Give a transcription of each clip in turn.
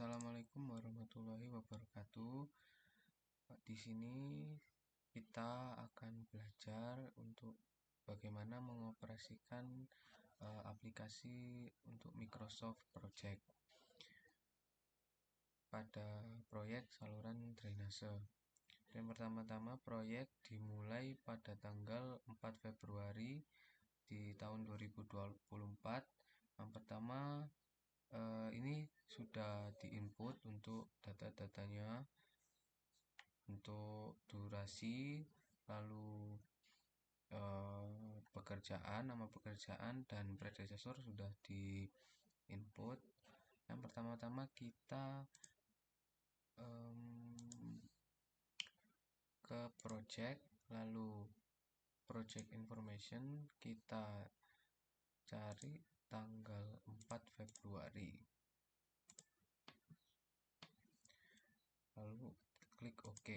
Assalamualaikum warahmatullahi wabarakatuh. Di sini kita akan belajar untuk bagaimana mengoperasikan aplikasi untuk Microsoft Project pada proyek saluran drainase. Dan pertama-tama proyek dimulai pada tanggal 4 Februari di tahun 2024. Yang pertama ini sudah diinput untuk data-datanya, untuk durasi, lalu pekerjaan, nama pekerjaan, dan predecessor sudah diinput. Yang pertama-tama kita ke project, lalu project information, kita cari tanggal 4 Februari, lalu klik OK.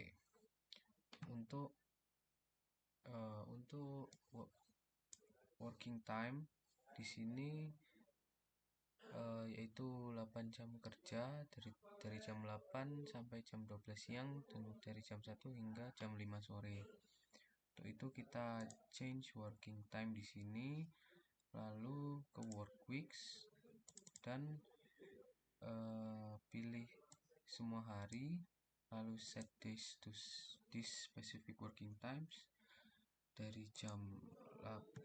Untuk working time di sini yaitu 8 jam kerja, dari jam 8 sampai jam 12 siang dan dari jam 1 hingga jam 5 sore. Untuk itu kita change working time di sini, lalu ke work weeks dan pilih semua hari, lalu set days to this specific working times dari jam 8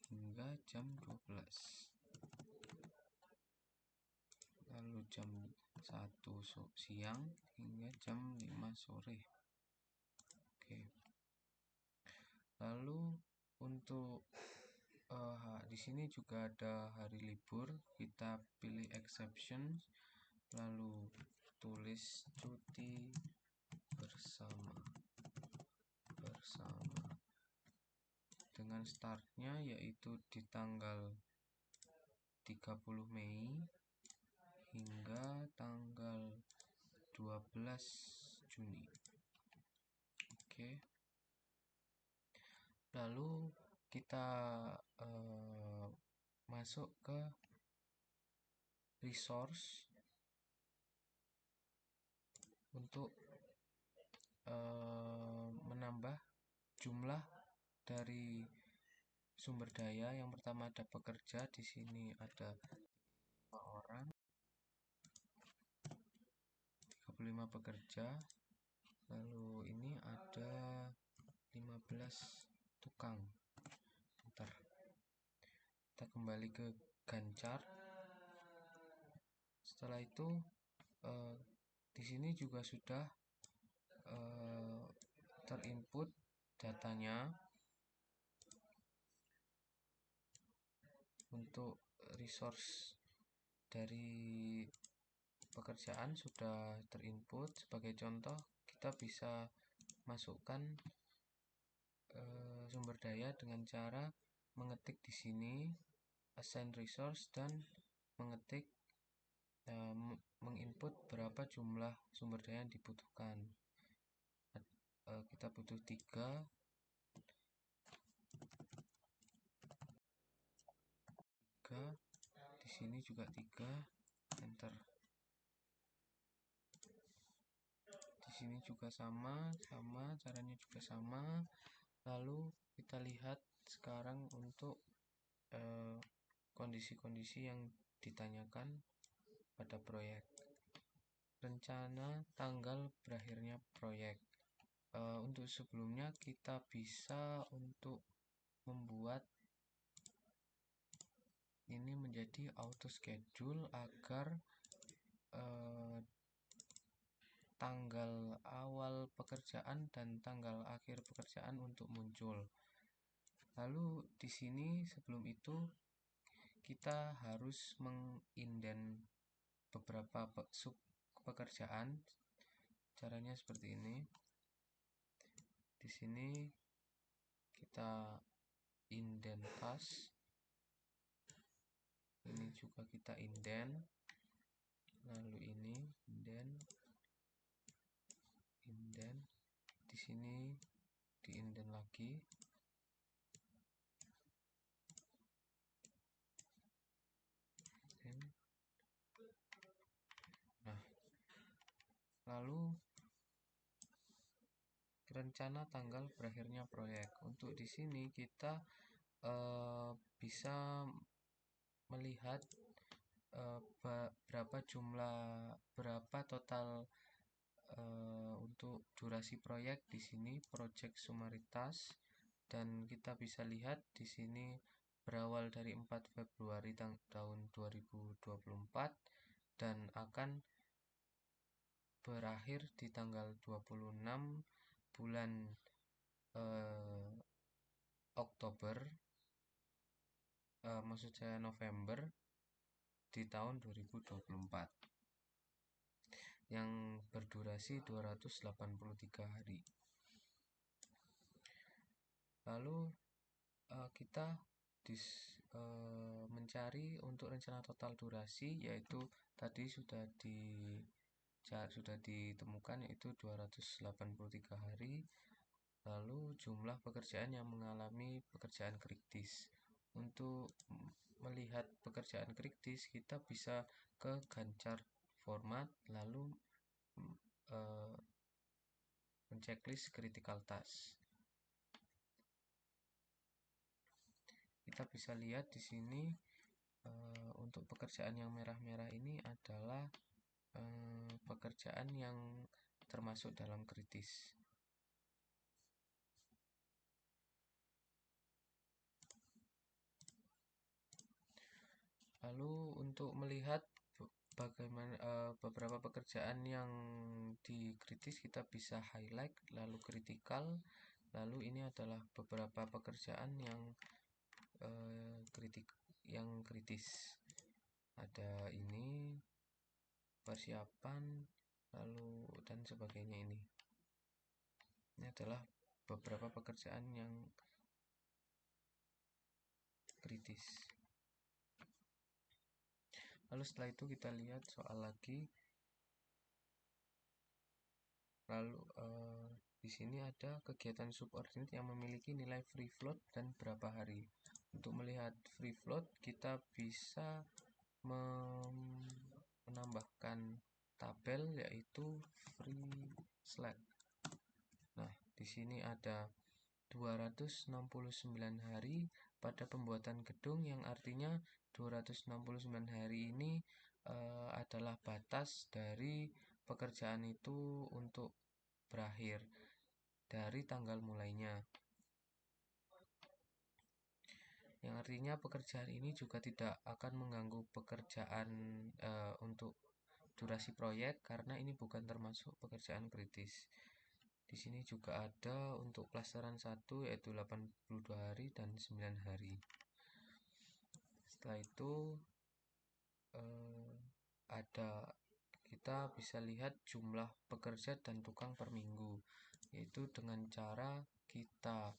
hingga jam 12, lalu jam 1 siang hingga jam 5 sore. Oke. Lalu untuk di sini juga ada hari libur, kita pilih exception, lalu tulis cuti bersama dengan startnya yaitu di tanggal 30 Mei hingga tanggal 12 Juni. Oke. Lalu kita masuk ke resource untuk menambah jumlah dari sumber daya. Yang pertama ada pekerja, di sini ada 5 orang, 35 pekerja. Lalu ini ada 15 tukang. Bentar. Kita kembali ke Gantt chart. Setelah itu di sini juga sudah terinput datanya. Untuk resource dari pekerjaan sudah terinput. Sebagai contoh, kita bisa masukkan sumber daya dengan cara mengetik di sini assign resource dan mengetik menginput berapa jumlah sumber daya yang dibutuhkan. Kita butuh 3. Di sini juga 3. Enter. Di sini juga sama, caranya juga sama. Lalu kita lihat sekarang untuk kondisi-kondisi yang ditanyakan pada proyek. Rencana tanggal berakhirnya proyek. Untuk sebelumnya kita bisa untuk membuat ini menjadi auto schedule agar tanggal awal pekerjaan dan tanggal akhir pekerjaan untuk muncul. Lalu di sini sebelum itu kita harus mengindent beberapa sub pekerjaan. Caranya seperti ini. Di sini kita indent task. Ini juga kita indent. Lalu ini indent. Di sini diindent lagi. Nah, Lalu rencana tanggal berakhirnya proyek. Untuk di sini kita bisa melihat berapa total untuk durasi proyek di sini project sumaritas, dan kita bisa lihat di sini berawal dari 4 Februari tahun 2024 dan akan berakhir di tanggal 26 bulan Oktober, maksud saya November di tahun 2024 yang berdurasi 283 hari. Lalu kita mencari untuk rencana total durasi, yaitu tadi sudah ditemukan, yaitu 283 hari. Lalu jumlah pekerjaan yang mengalami pekerjaan kritis. Untuk melihat pekerjaan kritis, kita bisa ke Gantt format, lalu menceklis critical task. Kita bisa lihat di sini untuk pekerjaan yang merah-merah ini adalah pekerjaan yang termasuk dalam kritis. Lalu untuk melihat bagaimana beberapa pekerjaan yang dikritis, kita bisa highlight, lalu kritikal. Lalu ini adalah beberapa pekerjaan yang kritis. Ada ini persiapan, lalu dan sebagainya. Ini adalah beberapa pekerjaan yang kritis. Lalu setelah itu kita lihat soal lagi. Lalu di sini ada kegiatan subordinate yang memiliki nilai free float dan berapa hari. Untuk melihat free float, kita bisa menambahkan tabel, yaitu free slack. Nah, di sini ada 269 hari pada pembuatan gedung, yang artinya 269 hari ini adalah batas dari pekerjaan itu untuk berakhir dari tanggal mulainya. Yang artinya pekerjaan ini juga tidak akan mengganggu pekerjaan untuk durasi proyek, karena ini bukan termasuk pekerjaan kritis. Di sini juga ada untuk klasteran 1, yaitu 82 hari dan 9 hari. Setelah itu kita bisa lihat jumlah pekerja dan tukang per minggu, yaitu dengan cara kita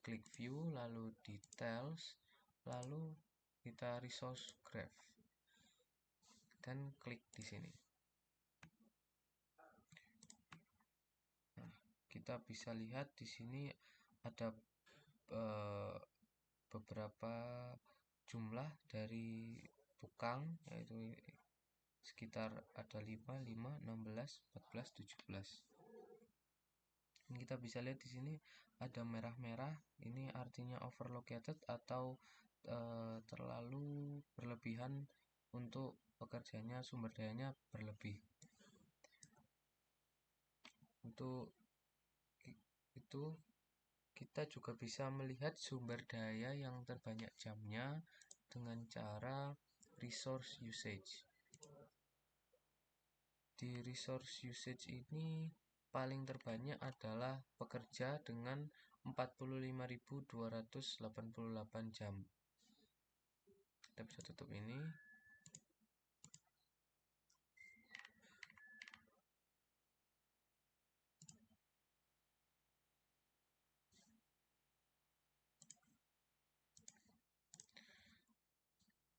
klik view, lalu details, lalu kita resource graph dan klik di sini. Nah, kita bisa lihat di sini ada beberapa jumlah dari tukang, yaitu sekitar ada 5, 16, 14, 17. Dan kita bisa lihat di sini ada merah-merah, ini artinya overlocated atau terlalu berlebihan untuk pekerjaannya, sumber dayanya berlebih. Untuk itu kita juga bisa melihat sumber daya yang terbanyak jamnya dengan cara resource usage. Di resource usage ini paling terbanyak adalah pekerja dengan 45.288 jam. Kita bisa tutup ini.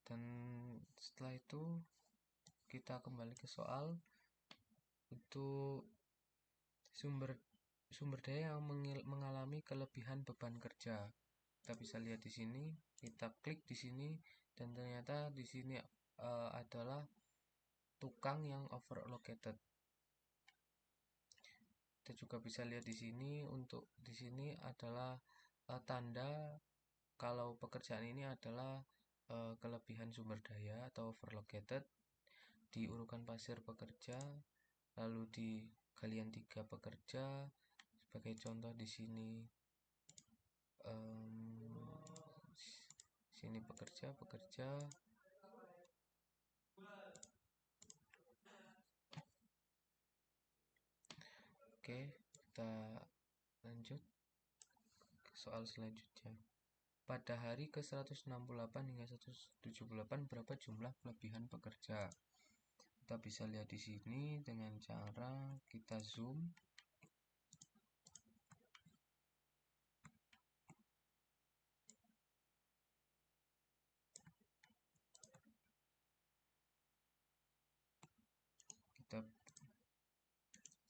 Dan setelah itu kita kembali ke soal. Untuk sumber daya yang mengalami kelebihan beban kerja, kita bisa lihat di sini. Kita klik di sini dan ternyata di sini adalah tukang yang overlocated. Kita juga bisa lihat di sini, untuk di sini adalah tanda kalau pekerjaan ini adalah kelebihan sumber daya atau overlocated di urukan pasir pekerja, lalu di galian 3 pekerja. Sebagai contoh di sini, sini pekerja. Oke, kita lanjut ke soal selanjutnya. Pada hari ke-168 hingga 178 berapa jumlah kelebihan pekerja? Kita bisa lihat di sini dengan cara kita zoom.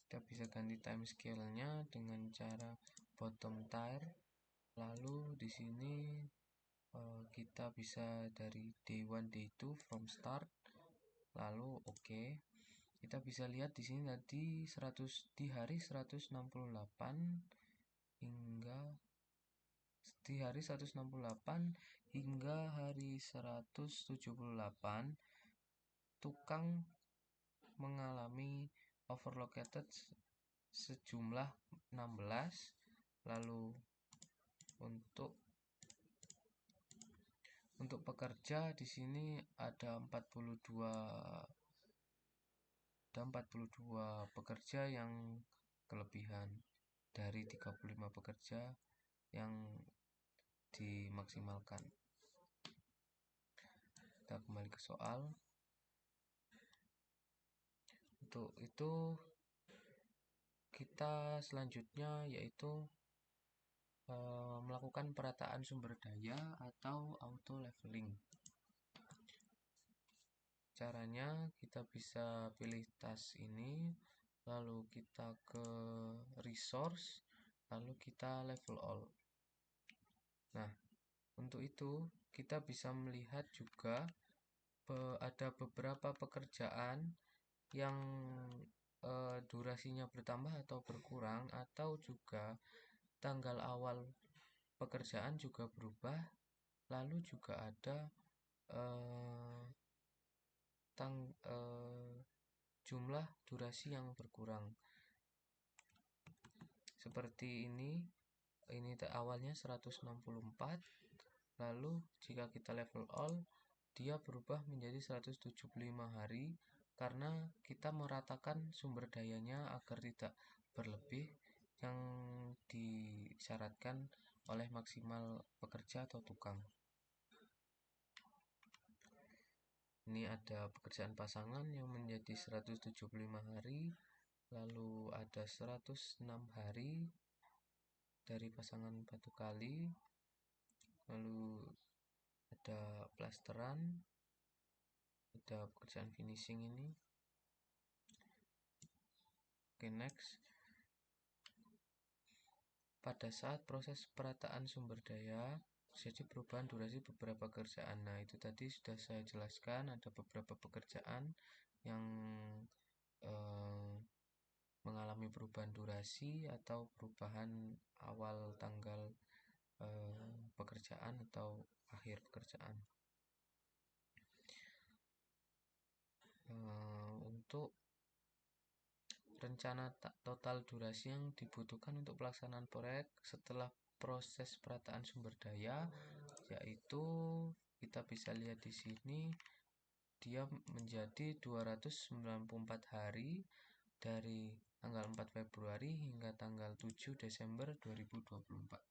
Kita bisa ganti time scale-nya dengan cara bottom tier. Lalu di sini kita bisa dari day 1, day 2 from start. Lalu oke. Kita bisa lihat di sini tadi di hari 168 hingga di hari 168 hingga hari 178 tukang mengalami overlocated sejumlah 16. Lalu untuk pekerja di sini ada 42 pekerja yang kelebihan dari 35 pekerja yang dimaksimalkan. Kita kembali ke soal. Untuk itu kita selanjutnya yaitu melakukan perataan sumber daya atau auto leveling. Caranya kita bisa pilih task ini, lalu kita ke resource, lalu kita level all. Nah, untuk itu kita bisa melihat juga ada beberapa pekerjaan yang durasinya bertambah atau berkurang, atau juga tanggal awal pekerjaan juga berubah. Lalu juga ada jumlah durasi yang berkurang. Seperti ini awalnya 164, lalu jika kita level all, dia berubah menjadi 175 hari karena kita meratakan sumber dayanya agar tidak berlebih yang disyaratkan oleh maksimal pekerja atau tukang. Ini ada pekerjaan pasangan yang menjadi 175 hari, lalu ada 106 hari dari pasangan batu kali, lalu ada plasteran, ada pekerjaan finishing ini. Oke, next. Pada saat proses perataan sumber daya terjadi perubahan durasi beberapa pekerjaan. Nah, itu tadi sudah saya jelaskan, ada beberapa pekerjaan yang mengalami perubahan durasi atau perubahan awal tanggal pekerjaan atau akhir pekerjaan. Untuk rencana total durasi yang dibutuhkan untuk pelaksanaan proyek setelah proses perataan sumber daya, yaitu kita bisa lihat di sini dia menjadi 294 hari dari tanggal 4 Februari hingga tanggal 7 Desember 2024.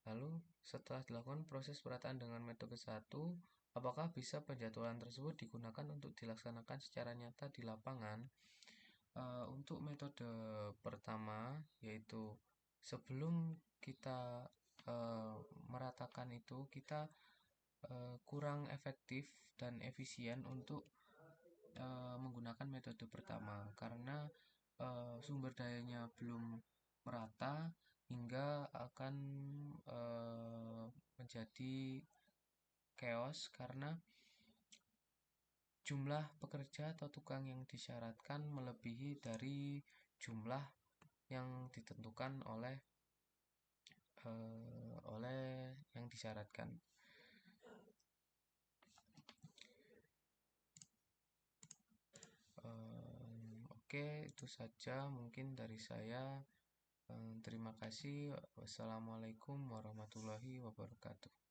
Lalu setelah dilakukan proses perataan dengan metode 1, apakah bisa penjadwalan tersebut digunakan untuk dilaksanakan secara nyata di lapangan? Untuk metode pertama, yaitu sebelum kita meratakan itu, kita kurang efektif dan efisien untuk menggunakan metode pertama karena sumber dayanya belum merata hingga akan menjadi chaos karena jumlah pekerja atau tukang yang disyaratkan melebihi dari jumlah yang ditentukan oleh yang disyaratkan. Oke, itu saja mungkin dari saya. Terima kasih. Wassalamualaikum warahmatullahi wabarakatuh.